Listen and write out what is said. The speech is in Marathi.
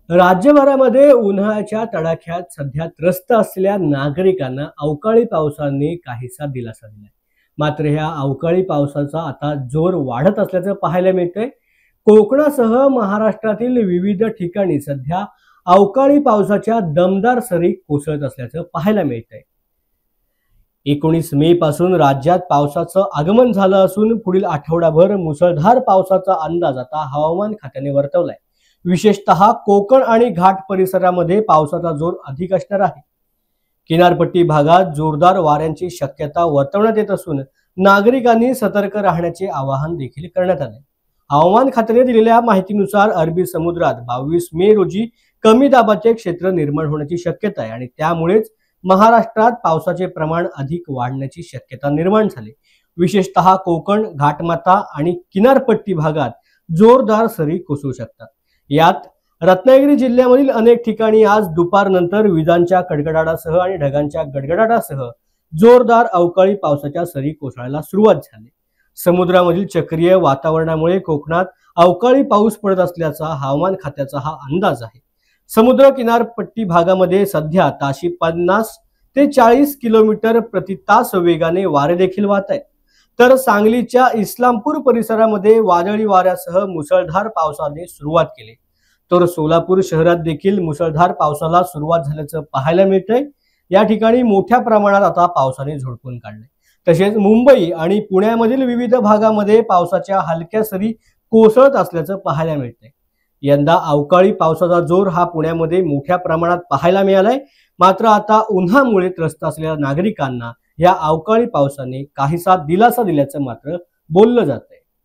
राज्यभरामध्ये उन्हाळ्याच्या तडाख्यात सध्या त्रस्त असलेल्या नागरिकांना अवकाळी पावसाने काहीसा दिलासा दिलाय. मात्र ह्या अवकाळी पावसाचा आता जोर वाढत असल्याचं पाहायला मिळतंय. कोकणासह महाराष्ट्रातील विविध ठिकाणी सध्या अवकाळी पावसाच्या दमदार सरी कोसळत असल्याचं पाहायला मिळतंय. 19 मे पासून राज्यात पावसाचं आगमन झालं असून पुढील आठवडाभर मुसळधार पावसाचा अंदाज आता हवामान खात्याने वर्तवलाय. विशेषतः कोकण आणि घाट परिसरामध्ये पावसाचा जोर अधिक असणार आहे. किनारपट्टी भागात जोरदार वाऱ्यांची शक्यता वर्तवण्यात येत असून नागरिकांनी सतर्क राहण्याचे आवाहन देखील करण्यात आले. हवामान खात्याने दिलेल्या माहितीनुसार अरबी समुद्रात 22 मे रोजी कमी दाबाचे क्षेत्र निर्माण होण्याची शक्यता आहे आणि त्यामुळेच महाराष्ट्रात पावसाचे प्रमाण अधिक वाढण्याची शक्यता निर्माण झाली. विशेषतः कोकण, घाटमाथा आणि किनारपट्टी भागात जोरदार सरी कोसळू शकतात. यात रत्नागिरी जिल्ह्यामधील अनेक ठिकाणी आज दुपारनंतर विजांच्या कडकडाटासह आणि ढगांच्या गडगडाटासह जोरदार अवकाळी पावसाच्या सरी कोसळायला सुरुवात झाली. समुद्रामधील चक्रीय वातावरणामुळे कोकणात अवकाळी पाऊस पडत असल्याचा हवामान खात्याचा हा अंदाज आहे. समुद्र किनारपट्टी भागामध्ये सध्या ताशी 50 ते 40 किलोमीटर प्रति तास वेगाने वारे देखील वाहत आहेत. तर सांगलीच्या इस्लामपूर परिसरामध्ये वादळी वाऱ्यासह मुसळधार पावसाने सुरुवात केली. तर सोलापूर शहरात देखील मुसळधार पावसाला सुरुवात झाल्याचं पाहायला मिळतंय. या ठिकाणी मोठ्या प्रमाणात आता पावसाने झोडपून काढले. तसेच मुंबई आणि पुण्यामधील विविध भागामध्ये पावसाच्या हलक्या सरी कोसळत असल्याचं पाहायला मिळतंय. यंदा अवकाळी पावसाचा जोर हा पुण्यामध्ये मोठ्या प्रमाणात पाहायला मिळालाय. मात्र आता उन्हामुळे त्रस्त असलेल्या नागरिकांना या अवकाळी पावसाने काहीसा दिलासा दिल्याचं मात्र बोललं जातंय.